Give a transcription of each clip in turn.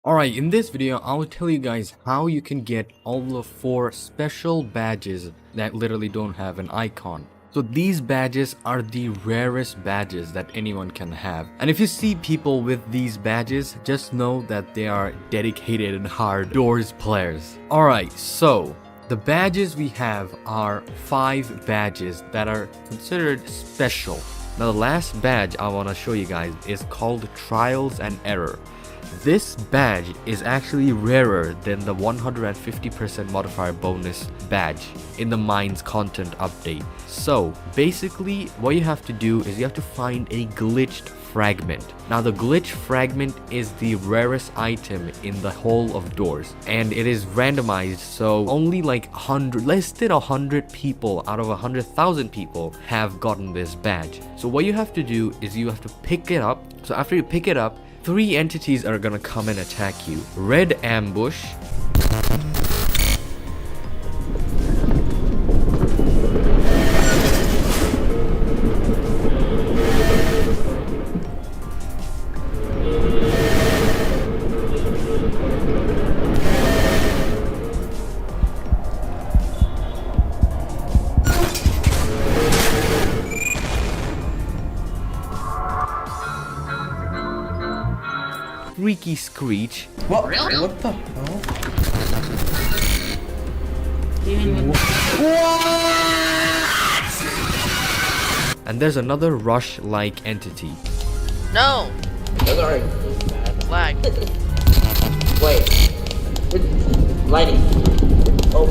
Alright, in this video, I will tell you guys how you can get all the 4 special badges that literally don't have an icon. So these badges are the rarest badges that anyone can have. And if you see people with these badges, just know that they are dedicated and hard Doors players. Alright, so the badges we have are 5 badges that are considered special. Now the last badge I want to show you guys is called Trials and Error. This badge is actually rarer than the 150% modifier bonus badge in the Mines content update. So basically what you have to do is you have to find a glitched fragment. Now the glitch fragment is the rarest item in the whole of Doors, and it is randomized, so only like 100, less than 100 people out of 100,000 people have gotten this badge. So what you have to do is you have to pick it up. So after you pick it up, 3 entities are gonna come and attack you. Red Ambush, Freaky Screech, What? Really? What the hell? and there's another Rush-like entity. No! Those are bad. Lag. Wait. Lighting. Oh.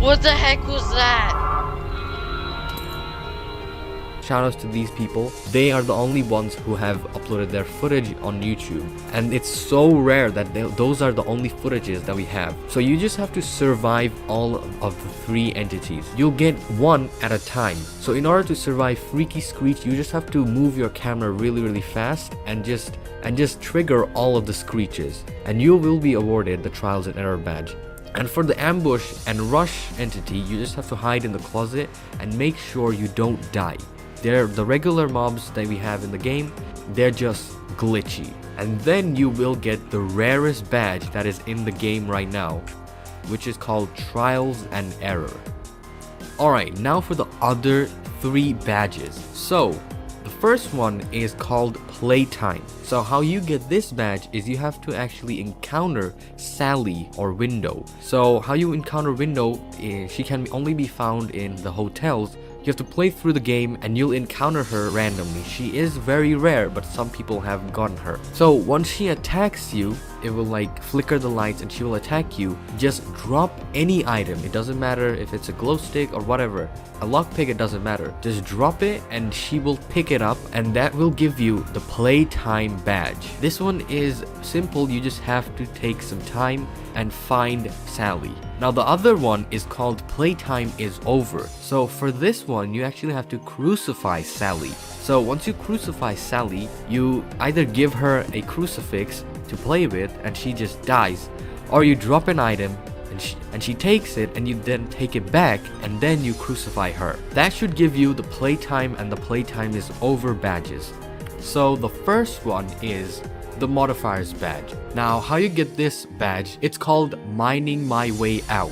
What the heck was that? Shoutouts to these people. They are the only ones who have uploaded their footage on YouTube, and it's so rare that those are the only footages that we have. So you just have to survive all of the 3 entities. You'll get 1 at a time. So in order to survive Freaky Screech, you just have to move your camera really fast and just trigger all of the screeches, and you will be awarded the Trials and Error badge. And for the Ambush and Rush entity, you just have to hide in the closet and make sure you don't die. They're the regular mobs that we have in the game, they're just glitchy. And then you will get the rarest badge that is in the game right now, which is called Trials and Error. Alright, now for the other 3 badges. So the first one is called Playtime. So how you get this badge is you have to actually encounter Sally or Window. So how you encounter Window is she can only be found in the hotels. You have to play through the game and you'll encounter her randomly. She is very rare, but some people have gotten her. So once she attacks you, it will like flicker the lights and she will attack you. Just drop any item. It doesn't matter if it's a glow stick or whatever. A lockpick, it doesn't matter. Just drop it and she will pick it up, and that will give you the Playtime badge. This one is simple. You just have to take some time and find Sally. Now the other one is called Playtime is Over. So for this one, you actually have to crucify Sally. So once you crucify Sally, you either give her a crucifix to play with and she just dies, or you drop an item and she takes it and you then take it back and then you crucify her. That should give you the Playtime and the Playtime is Over badges. So the first one is the Modifiers badge. Now how you get this badge, it's called Mining My Way Out.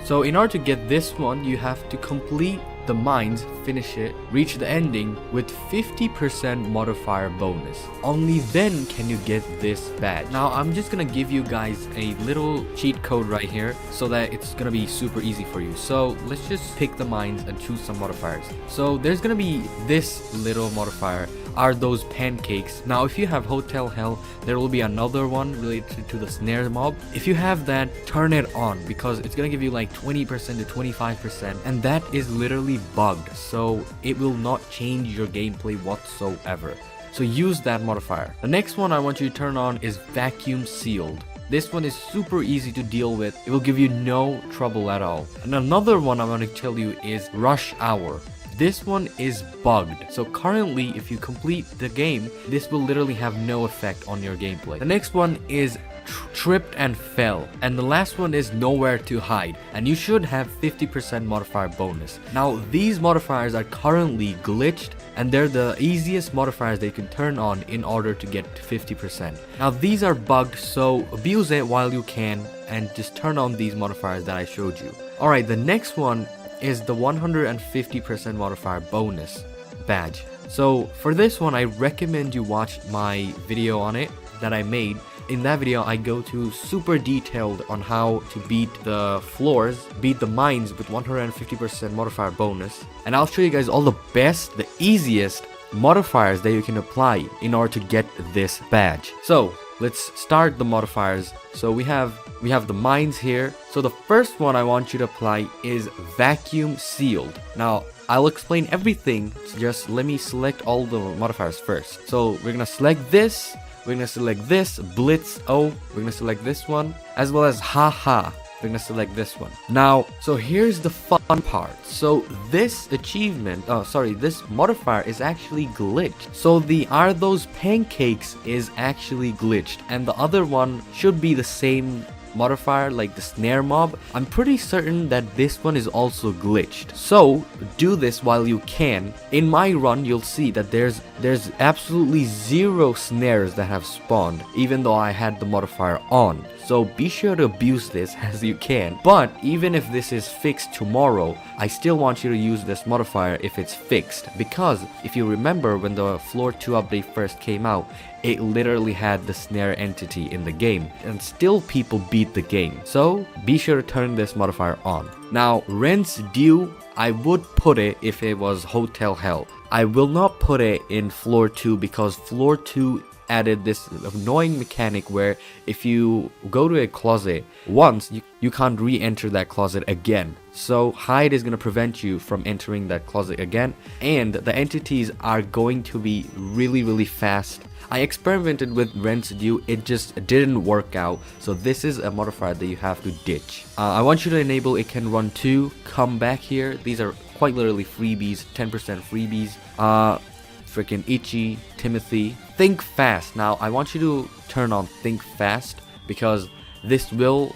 So in order to get this one, you have to complete the mines, finish it, reach the ending with 50% modifier bonus. Only then can you get this badge. Now I'm just gonna give you guys a little cheat code right here so that it's gonna be super easy for you. So let's just pick the mines and choose some modifiers. So there's gonna be this little modifier, are those pancakes. Now if you have Hotel Hell, there will be another one related to the snare mob. If you have that, turn it on because it's gonna give you like 20% to 25%, and that is literally bugged, so it will not change your gameplay whatsoever. So use that modifier. The next one I want you to turn on is Vacuum Sealed. This one is super easy to deal with. It will give you no trouble at all. And another one I want to tell you is Rush Hour. This one is bugged. So currently, if you complete the game, this will literally have no effect on your gameplay. The next one is tripped and fell, and the last one is nowhere to hide, and you should have 50% modifier bonus. Now these modifiers are currently glitched, and they're the easiest modifiers they can turn on in order to get to 50%. Now these are bugged, so abuse it while you can and just turn on these modifiers that I showed you. Alright, the next one is the 150% modifier bonus badge. So for this one, I recommend you watch my video on it that I made. In that video, I go to super detailed on how to beat the floors, beat the mines with 150% modifier bonus. And I'll show you guys all the best, the easiest modifiers that you can apply in order to get this badge. So let's start the modifiers. So we have the mines here. So the first one I want you to apply is vacuum sealed. Now I'll explain everything, so just let me select all the modifiers first. So we're gonna select this, we're gonna select this, Blitz O, we're gonna select this one, as well as Haha. We're gonna select this one. Now, so here's the fun part. So this achievement, this modifier is actually glitched. So the Are Those Pancakes is actually glitched, and the other one should be the same modifier, like the snare mob. I'm pretty certain that this one is also glitched. So do this while you can. In my run, you'll see that there's absolutely 0 snares that have spawned, even though I had the modifier on. So be sure to abuse this as you can. But even if this is fixed tomorrow, I still want you to use this modifier if it's fixed, because if you remember when the Floor 2 update first came out, it literally had the snare entity in the game, and still people beat the game. So be sure to turn this modifier on. Now Rent's Due, I would put it if it was Hotel Hell. I will not put it in Floor 2 because Floor 2 added this annoying mechanic where if you go to a closet once, you can't re-enter that closet again. So hide is going to prevent you from entering that closet again, and the entities are going to be really fast. I experimented with Rent's Due, it just didn't work out, so this is a modifier that you have to ditch. I want you to enable It Can Run 2, come back here. These are quite literally freebies, 10% freebies. Freaking Itchy, Timothy, Think Fast. Now I want you to turn on Think Fast because this will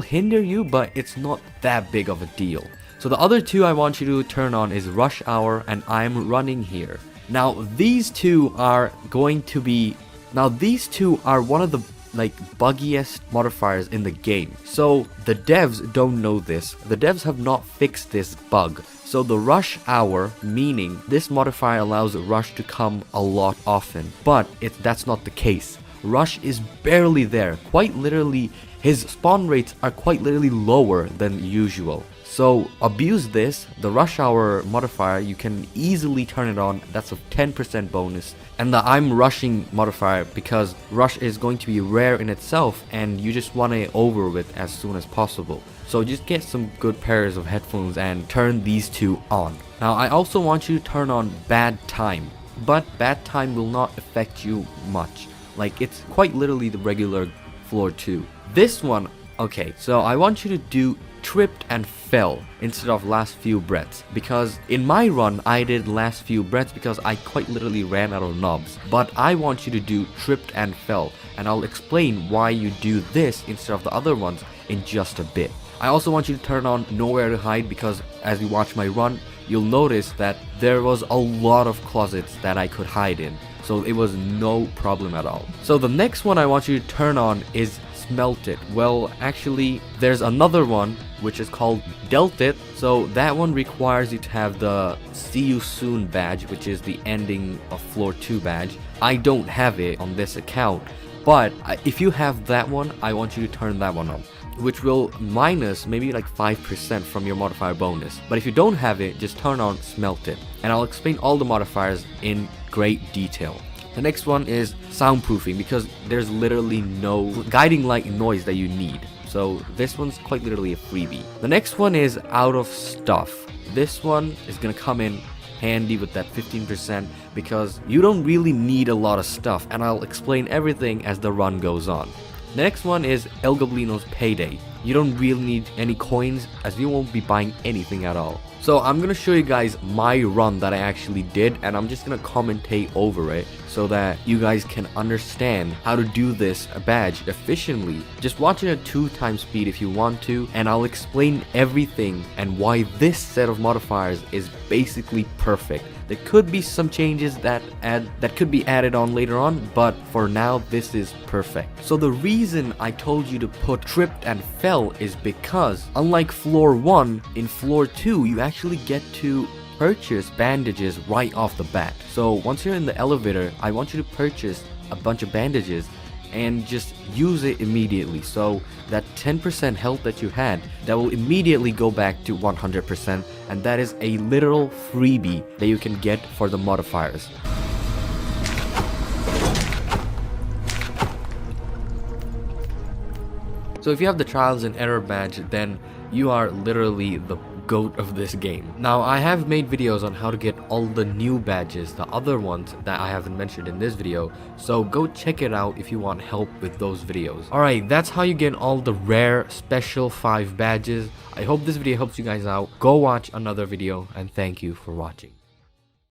hinder you, but it's not that big of a deal. So the other two I want you to turn on is Rush Hour and I'm Running Here. Now these two are one of the buggiest modifiers in the game. So the devs don't know this. The devs have not fixed this bug. So the Rush Hour, meaning this modifier allows Rush to come a lot often, but that's not the case. Rush is barely there. Quite literally, his spawn rates are quite literally lower than usual. So abuse this, the Rush Hour modifier, you can easily turn it on. That's a 10% bonus. And the I'm Rushing modifier, because Rush is going to be rare in itself and you just want it over with as soon as possible. So just get some good pairs of headphones and turn these two on. Now I also want you to turn on Bad Time, but Bad Time will not affect you much. Like, it's quite literally the regular Floor 2. This one, okay, so I want you to do Tripped and Fell instead of Last Few Breaths, because in my run I did Last Few Breaths because I quite literally ran out of knobs. But I want you to do Tripped and Fell, and I'll explain why you do this instead of the other ones in just a bit. I also want you to turn on Nowhere to Hide, because as you watch my run, you'll notice that there was a lot of closets that I could hide in, so it was no problem at all. So the next one I want you to turn on is Smelt It. Well, actually there's another one which is called Dealt It. So that one requires you to have the See You Soon badge, which is the ending of Floor 2 badge. I don't have it on this account, but if you have that one, I want you to turn that one on, which will minus maybe like 5% from your modifier bonus. But if you don't have it, just turn on Smelt It, and I'll explain all the modifiers in great detail. The next one is soundproofing, because there's literally no guiding light noise that you need. So this one's quite literally a freebie. The next one is Out of Stuff. This one is gonna come in handy with that 15% because you don't really need a lot of stuff, and I'll explain everything as the run goes on. The next one is El Goblino's Payday. you don't really need any coins, as you won't be buying anything at all. So I'm gonna show you guys my run that I actually did, and I'm just gonna commentate over it so that you guys can understand how to do this badge efficiently. Just watch it at 2x speed if you want to, and I'll explain everything and why this set of modifiers is basically perfect. There could be some changes that could be added on later on, but for now this is perfect. So the reason I told you to put tripped and fell is because unlike floor 1, in floor 2 you actually get to purchase bandages right off the bat. So once you're in the elevator, I want you to purchase a bunch of bandages and just use it immediately, so that 10% health that you had, that will immediately go back to 100%, and that is a literal freebie that you can get for the modifiers. So if you have the trials and error badge, then you are literally the GOAT of this game. Now I have made videos on how to get all the new badges, the other ones that I haven't mentioned in this video, so go check it out if you want help with those videos. Alright, that's how you get all the rare special 5 badges. I hope this video helps you guys out. Go watch another video, and thank you for watching.